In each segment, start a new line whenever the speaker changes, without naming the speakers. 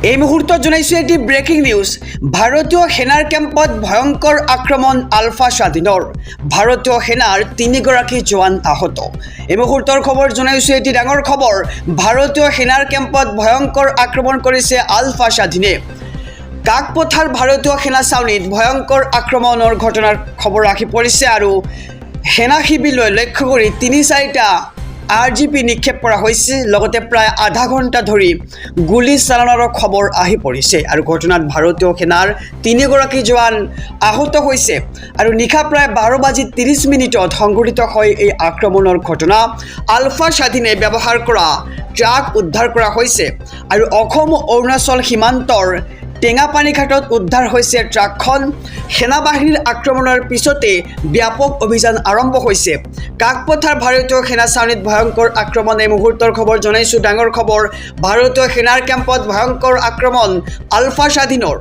এই মুহূৰ্তত জনাইছো এটি ব্ৰেকিং নিউজ। ভাৰতীয় সেনাৰ কেম্পত ভয়ংকৰ আক্ৰমণ আলফা স্বাধীনৰ। ভাৰতীয় সেনাৰ 3গৰাকী জোৱান আহত। এই মুহূৰ্তৰ খবৰ জনাইছো এটি ডাঙৰ খবৰ। ভাৰতীয় সেনাৰ কেম্পত ভয়ংকৰ আক্ৰমণ কৰিছে আলফা স্বাধীনে। কাকপথাৰ ভাৰতীয় সেনা ছাউনীত ভয়ংকৰ আক্ৰমণৰ ঘটনাৰ খবৰ আহি পৰিছে আৰু সেনা শিবিৰলৈ লক্ষ্য কৰি 3-4টা RGP নিক্ষেপ কৰা হৈছে। লগতে প্ৰায় আধা ঘণ্টা ধৰি গুলী চালনাৰ খবৰ আহি পৰিছে আৰু ঘটনাত ভাৰতীয় সেনাৰ 3গৰাকী জোৱান আহত হৈছে আৰু নিশা প্ৰায় 12:30 সংঘটিত হয় এই আক্ৰমণৰ ঘটনা। আলফা স্বাধীনে ব্যৱহাৰ কৰা ট্ৰাক উদ্ধাৰ কৰা হৈছে আৰু অসম অৰুণাচল সীমান্তৰ টেঙাপানীঘাটত উদ্ধাৰ হৈছে ট্ৰাকখন। সেনাবাহিনীৰ আক্ৰমণৰ পিছতে ব্যাপক অভিযান আৰম্ভ হৈছে। কাকপথাৰ ভাৰতীয় সেনা ছাউনীত ভয়ংকৰ আক্ৰমণ। এই মুহূৰ্তৰ খবৰ জনাইছো ডাঙৰ খবৰ। ভাৰতীয় সেনাৰ কেম্পত ভয়ংকৰ আক্ৰমণ আলফা স্বাধীনৰ।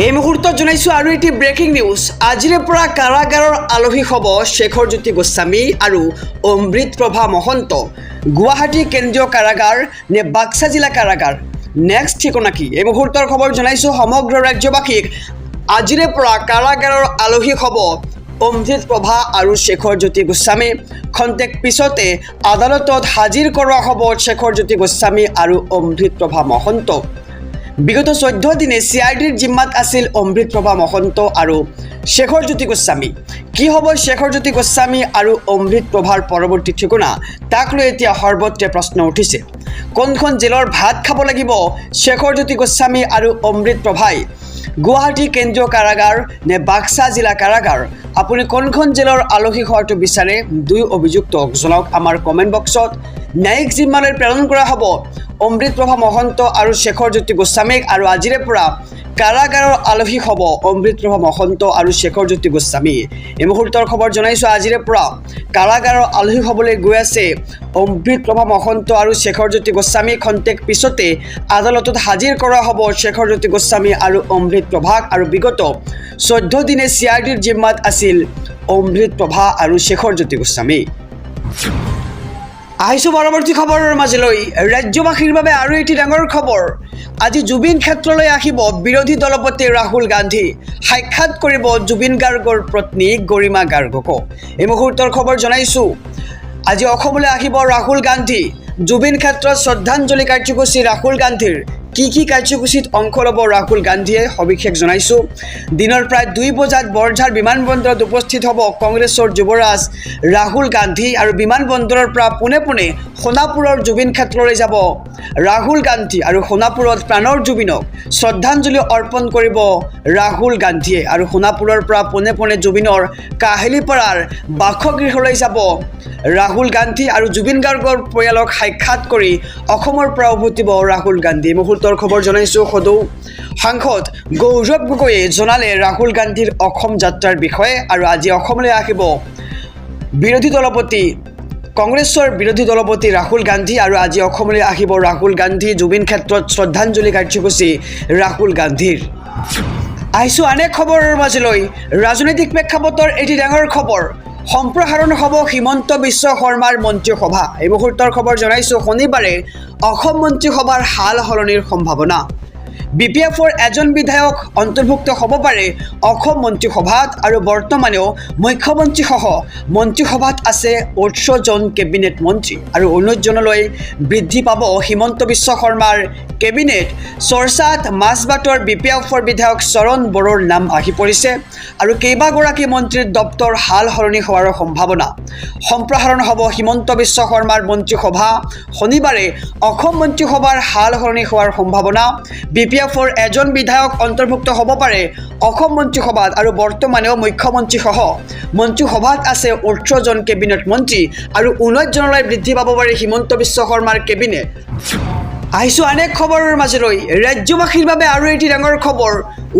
এই মুহূৰ্তত জনাইছো আৰু এটি ব্ৰেকিং নিউজ। আজিৰে পৰা কাৰাগাৰৰ আলহী হ'ব শেখৰজ্যোতি গোস্বামী আৰু অমৃতপ্ৰভা মহন্ত। গুৱাহাটী কেন্দ্ৰীয় কাৰাগাৰ নে বাক্সা জিলা কাৰাগাৰ, নেক্সট ঠিকনা কি? এই মুহূৰ্তৰ খবৰ জনাইছো সমগ্ৰ ৰাজ্যবাসীক। আজিৰে পৰা কাৰাগাৰৰ আলহী হ'ব অমৃতপ্ৰভা আৰু শেখৰজ্যোতি গোস্বামী। খন্তেক পিছতে আদালতত হাজিৰ কৰোৱা হ'ব শেখৰজ্যোতি গোস্বামী আৰু অমৃতপ্ৰভা মহন্ত। বিগত 14 দিনে CIDৰ জিম্মাত আছিল অমৃতপ্ৰভা মহন্ত আৰু শেখৰজ্যোতি গোস্বামী। কি হ'ব শেখৰজ্যোতি গোস্বামী আৰু অমৃতপ্ৰভাৰ পৰৱৰ্তী ঠিকনা, তাক লৈ এতিয়া সৰ্বত্ৰে প্ৰশ্ন উঠিছে। কোনখন জেলৰ ভাত খাব লাগিব শেখৰজ্যোতি গোস্বামী আৰু অমৃতপ্ৰভাই? গুৱাহাটী কেন্দ্ৰীয় কাৰাগাৰ নে বাক্সা জিলা কাৰাগাৰ? আপুনি কোনখন জেলৰ আলহী হোৱাটো বিচাৰে? দুই অভিযুক্তক জনাওক আমাৰ কমেণ্ট বক্সত। ন্যায়িক জিম্মালৈ প্ৰেৰণ কৰা হ'ব অমৃতপ্ৰভা মহন্ত আৰু শেখৰজ্যোতি গোস্বামীক আৰু আজিৰে পৰা কাৰাগাৰৰ আলহী হ'ব অমৃতপ্ৰভা মহন্ত আৰু শেখৰজ্যোতি গোস্বামী। এই মুহূৰ্তৰ খবৰ জনাইছো আজিৰে পৰা কাৰাগাৰৰ আলহী হ'বলৈ গৈ আছে অমৃতপ্ৰভা মহন্ত আৰু শেখৰজ্যোতি গোস্বামী। খন্তেক পিছতে আদালতত হাজিৰ কৰা হ'ব শেখৰজ্যোতি গোস্বামী আৰু অমৃতপ্ৰভাক আৰু বিগত 14 দিনে CIDৰ জিম্মাত আছিল অমৃতপ্ৰভা আৰু শেখৰজ্যোতি গোস্বামী। আহিছো পৰৱৰ্তী খবৰৰ মাজলৈ। ৰাজ্যবাসীৰ বাবে আৰু এটি ডাঙৰ খবৰ। আজি জুবিন ক্ষেত্ৰলৈ আহিব বিৰোধী দলপতি ৰাহুল গান্ধী। সাক্ষাৎ কৰিব জুবিন গাৰ্গৰ পত্নী গৰিমা গাৰ্গকো। এই মুহূৰ্তৰ খবৰ জনাইছো আজি অসমলৈ আহিব ৰাহুল গান্ধী। জুবিন ক্ষেত্ৰত শ্ৰদ্ধাঞ্জলি কাৰ্যসূচী ৰাহুল গান্ধীৰ। কি কাৰ্যসূচীত অংশ ল'ব ৰাহুল গান্ধীয়ে সবিশেষ জনাইছো। দিনৰ প্ৰায় 2 বজাত বৰঝাৰ বিমানবন্দৰত উপস্থিত হ'ব কংগ্ৰেছৰ যুৱৰাজ ৰাহুল গান্ধী আৰু বিমানবন্দৰৰ পৰা পোনে সোণাপুৰৰ জুবিন ক্ষেত্ৰলৈ যাব ৰাহুল গান্ধী আৰু সোণাপুৰত প্ৰাণৰ জুবিনক শ্ৰদ্ধাঞ্জলি অৰ্পণ কৰিব ৰাহুল গান্ধীয়ে আৰু সোণাপুৰৰ পৰা পোনে জুবিনৰ কাহিলীপাৰাৰ বাসগৃহলৈ যাব ৰাহুল গান্ধী আৰু জুবিন গাৰ্গৰ পৰিয়ালক সাক্ষাৎ কৰি অসমৰ পৰা উভতিব ৰাহুল গান্ধী। মুহূৰ্তৰ খবৰ জনাইছো সদৌ সাংসদ গৌৰৱ গগৈয়ে জনালে ৰাহুল গান্ধীৰ অসম যাত্ৰাৰ বিষয়ে আৰু আজি অসমলৈ আহিব বিৰোধী দলপতি কংগ্ৰেছৰ বিৰোধী দলপতি ৰাহুল গান্ধী আৰু আজি অসমলৈ আহিব ৰাহুল গান্ধী। জুবিন ক্ষেত্ৰত শ্ৰদ্ধাঞ্জলি কাৰ্যসূচী ৰাহুল গান্ধীৰ। আহিছো আন এক খবৰৰ মাজলৈ। ৰাজনৈতিক প্ৰেক্ষাপটৰ এটি ডাঙৰ খবৰ। সম্প্ৰসাৰণ হ'ব হিমন্ত বিশ্ব শৰ্মাৰ মন্ত্ৰীসভা। এই মুহূৰ্তৰ খবৰ জনাইছো শনিবাৰে অসম মন্ত্ৰীসভাৰ হাল সলনিৰ সম্ভাৱনা। BPFৰ এজন বিধায়ক অন্তৰ্ভুক্ত হ'ব পাৰে অসম মন্ত্ৰীসভাত আৰু বৰ্তমানেও মুখ্যমন্ত্ৰীসহ মন্ত্ৰীসভাত আছে 18জন কেবিনেট মন্ত্ৰী আৰু 19জনলৈ বৃদ্ধি পাব হিমন্ত বিশ্ব শৰ্মাৰ কেবিনেট। চৰ্চাত মাজবাটৰ BPFৰ বিধায়ক চৰণ বড়োৰ নাম আহি পৰিছে আৰু কেইবাগৰাকী মন্ত্ৰীৰ দপ্তৰ হাল সলনি হোৱাৰ সম্ভাৱনা। সম্প্ৰসাৰণ হ'ব হিমন্ত বিশ্ব শৰ্মাৰ মন্ত্ৰীসভা। শনিবাৰে অসম মন্ত্ৰীসভাৰ হাল সলনি হোৱাৰ সম্ভাৱনা। BPFৰ এজন বিধায়ক অন্তৰ্ভুক্ত হ'ব পাৰে অসম মন্ত্ৰীসভাত আৰু বৰ্তমানেও মুখ্যমন্ত্ৰীসহ মন্ত্ৰীসভাত আছে 18জন কেবিনেট মন্ত্ৰী আৰু 19জনলৈ বৃদ্ধি পাব পাৰে হিমন্ত বিশ্ব শৰ্মাৰ কেবিনেট। আহিছো আন এক খবৰৰ মাজলৈ। ৰাজ্যবাসীৰ বাবে আৰু এটি ডাঙৰ খবৰ।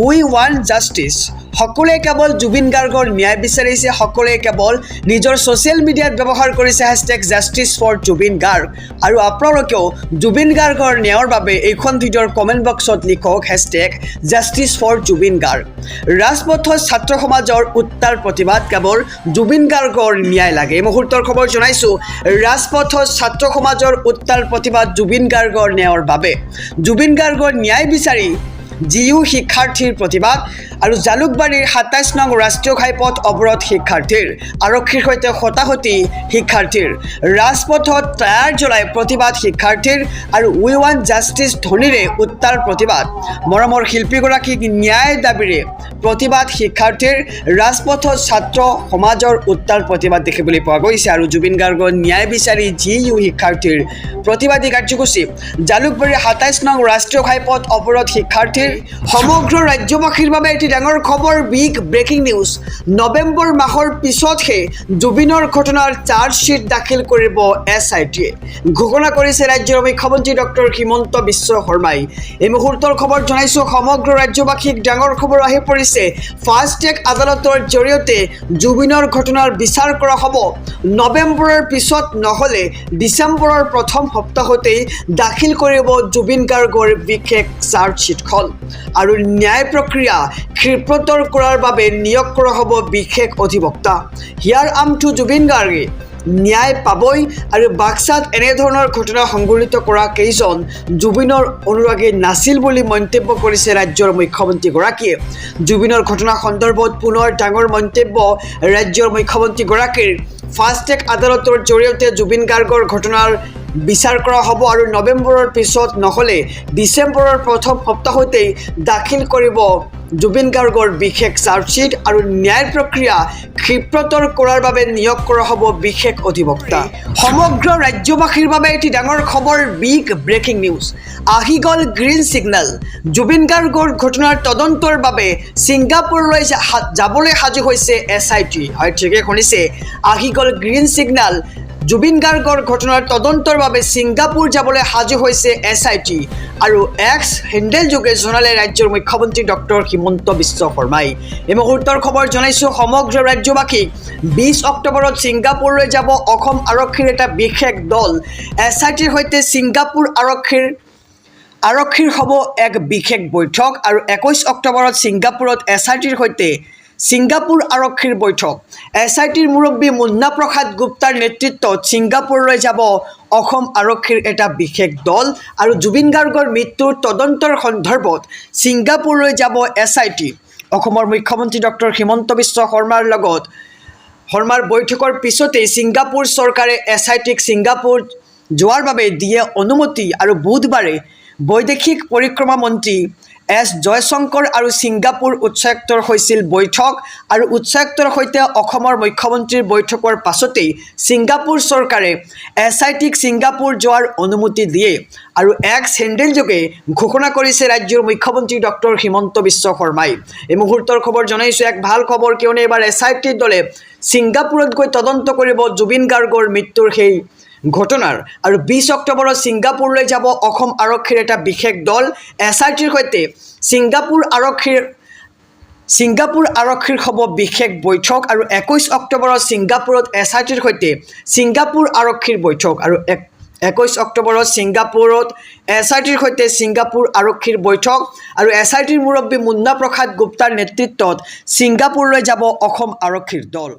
উই ৱান্ট জাষ্টিছ। সকলোৱে কেৱল জুবিন গাৰ্গৰ ন্যায় বিচাৰিছে। সকলোৱে কেৱল নিজৰ ছ'চিয়েল মিডিয়াত ব্যৱহাৰ কৰিছে #JusticeForJubin Garg আৰু আপোনালোকেও জুবিন গাৰ্গৰ ন্যায়ৰ বাবে এইখন ভিডিঅ'ৰ কমেণ্ট বক্সত লিখক #JusticeForJubin Garg। ৰাজপথত ছাত্ৰ সমাজৰ উত্তাল প্ৰতিবাদ, কেৱল জুবিন গাৰ্গৰ ন্যায় লাগে। এই মুহূৰ্তৰ খবৰ জনাইছো ৰাজপথত ছাত্ৰ সমাজৰ উত্তাল প্ৰতিবাদ, জুবিন গাৰ্গৰ ন্যায়ৰ বাবে জুবিন গাৰ্গৰ ন্যায় বিচাৰি জিইউ শিক্ষাৰ্থীৰ প্ৰতিবাদ আৰু জালুকবাৰীৰ ২৭ নং ৰাষ্ট্ৰীয় ঘাইপথ অৱৰোধ শিক্ষাৰ্থীৰ আৰক্ষীৰ সৈতে হতাহতি শিক্ষাৰ্থীৰ ৰাজপথত টায়াৰ জ্বলাই প্ৰতিবাদ শিক্ষাৰ্থীৰ আৰু উই ৱান্ট জাষ্টিছ ধ্বনিৰে উত্তাল প্ৰতিবাদ মৰমৰ শিল্পীগৰাকীক ন্যায় দাবীৰে প্ৰতিবাদ শিক্ষাৰ্থীৰ ৰাজপথত ছাত্ৰ সমাজৰ উত্তাল প্ৰতিবাদ দেখিবলৈ পোৱা গৈছে আৰু জুবিন গাৰ্গৰ ন্যায় বিচাৰি জিইউ শিক্ষাৰ্থীৰ প্ৰতিবাদী কাৰ্যসূচী জালুকবাৰীৰ ২৭ নং ৰাষ্ট্ৰীয় ঘাইপথ অৱৰোধ শিক্ষাৰ্থীৰ সমগ্ৰ ৰাজ্যবাসীৰ বাবে এটি ডাঙৰ খবৰ বিগ ব্ৰেকিং নিউজ নৱেম্বৰ মাহৰ পিছতহে জুবিনৰ ঘটনাৰ চাৰ্জশ্বিট দাখিল কৰিব SIT ঘোষণা কৰিছে ৰাজ্যৰ মুখ্যমন্ত্ৰী ডক্টৰ হিমন্ত বিশ্ব শৰ্মাই এই মুহূৰ্তৰ খবৰ জনাইছো সমগ্ৰ ৰাজ্যবাসীক ডাঙৰ খবৰ আহি পৰিছে ফাষ্ট ট্ৰেক আদালতৰ জৰিয়তে জুবিনৰ ঘটনাৰ বিচাৰ কৰা হ'ব নৱেম্বৰৰ পিছত নহলে ডিচেম্বৰৰ প্ৰথম সপ্তাহতেই দাখিল কৰিব জুবিন গাৰ্গৰ বিশেষ চাৰ্জশ্বিটখন আৰু ন্যায় প্ৰক্ৰিয়া ক্ষীপ্ৰতৰ কৰাৰ বাবে নিয়োগ কৰা হ'ব বিশেষ অধিবক্তা হিয়াৰ আমটো জুবিন গাৰ্গে ন্যায় পাবই আৰু বাক্সাত এনেধৰণৰ ঘটনা সংঘটিত কৰা কেইজন জুবিনৰ অনুৰাগী নাছিল বুলি মন্তব্য কৰিছে ৰাজ্যৰ মুখ্যমন্ত্ৰীগৰাকীয়ে জুবিনৰ ঘটনা সন্দৰ্ভত পুনৰ ডাঙৰ মন্তব্য ৰাজ্যৰ মুখ্যমন্ত্ৰীগৰাকীৰ ফাষ্ট ট্ৰেক আদালতৰ জৰিয়তে জুবিন গাৰ্গৰ ঘটনাৰ বিচাৰ কৰা হ'ব আৰু নৱেম্বৰৰ পিছত নহলে ডিচেম্বৰৰ প্ৰথম সপ্তাহতেই দাখিল কৰিব জুবিন গাৰ্গৰ বিশেষ চাৰ্জশ্বিট আৰু ন্যায় প্ৰক্ৰিয়া ক্ষীপ্ৰতৰ কৰাৰ বাবে নিয়োগ কৰা হ'ব বিশেষ অধিবক্তা সমগ্ৰ ৰাজ্যবাসীৰ বাবে এটি ডাঙৰ খবৰ বিগ ব্ৰেকিং নিউজ আহি গ'ল গ্ৰীণ ছিগনেল জুবিন গাৰ্গৰ ঘটনাৰ তদন্তৰ বাবে ছিংগাপুৰলৈ যাবলৈ সাজু হৈছে SIT হয় ঠিকে শুনিছে আহি গ'ল গ্ৰীণ ছিগনেল জুবিন গাৰ্গৰ ঘটনাৰ তদন্তৰ বাবে ছিংগাপুৰ যাবলৈ সাজু হৈছে SIT আৰু এক্স হেণ্ডেল যোগে জনালে ৰাজ্যৰ মুখ্যমন্ত্ৰী ডক্টৰ হিমন্ত বিশ্ব শৰ্মাই এই মুহূৰ্তৰ খবৰ জনাইছো সমগ্ৰ ৰাজ্যবাসীক 20 অক্টোবৰত ছিংগাপুৰলৈ যাব অসম আৰক্ষীৰ এটা বিশেষ দল SITৰ সৈতে ছিংগাপুৰ আৰক্ষীৰ হ'ব এক বিশেষ বৈঠক আৰু 21 অক্টোবৰত ছিংগাপুৰত SITৰ সৈতে ছিংগাপুৰ আৰক্ষীৰ বৈঠক SITৰ মুৰব্বী মুন্না প্ৰসাদ গুপ্তাৰ নেতৃত্বত ছিংগাপুৰলৈ যাব অসম আৰক্ষীৰ এটা বিশেষ দল আৰু জুবিন গাৰ্গৰ মৃত্যুৰ তদন্তৰ সন্দৰ্ভত ছিংগাপুৰলৈ যাব SIT অসমৰ মুখ্যমন্ত্ৰী ডক্টৰ হিমন্ত বিশ্ব শৰ্মাৰ বৈঠকৰ পিছতেই ছিংগাপুৰ চৰকাৰে SITক ছিংগাপুৰ যোৱাৰ বাবে দিয়ে অনুমতি আৰু বুধবাৰে বৈদেশিক পৰিক্ৰমা মন্ত্ৰী S জয়শংকৰ আৰু ছিংগাপুৰ উচ্চায়ুক্তৰ হৈছিল বৈঠক আৰু উচ্চায়ুক্তৰ সৈতে অসমৰ মুখ্যমন্ত্ৰীৰ বৈঠকৰ পাছতেই ছিংগাপুৰ চৰকাৰে SITক ছিংগাপুৰ যোৱাৰ অনুমতি দিয়ে আৰু এক্স হেণ্ডেল যোগে ঘোষণা কৰিছে ৰাজ্যৰ মুখ্যমন্ত্ৰী ডক্টৰ হিমন্ত বিশ্ব শৰ্মাই এই মুহূৰ্তৰ খবৰ জনাইছো এক ভাল খবৰ কিয়নো এবাৰ SITৰ দলে ছিংগাপুৰত গৈ তদন্ত কৰিব জুবিন গাৰ্গৰ মৃত্যুৰ সেই ঘটনাৰ আৰু 20 অক্টোবৰত ছিংগাপুৰলৈ যাব অসম আৰক্ষীৰ এটা বিশেষ দল SITৰ সৈতে ছিংগাপুৰ আৰক্ষীৰ হ'ব বিশেষ বৈঠক আৰু 21 অক্টোবৰত ছিংগাপুৰত SITৰ সৈতে ছিংগাপুৰ আৰক্ষীৰ বৈঠক আৰু 21 অক্টোবৰত ছিংগাপুৰত SITৰ সৈতে ছিংগাপুৰ আৰক্ষীৰ বৈঠক আৰু SITৰ মুৰব্বী মুন্না প্ৰসাদ গুপ্তাৰ নেতৃত্বত ছিংগাপুৰলৈ যাব অসম আৰক্ষীৰ দল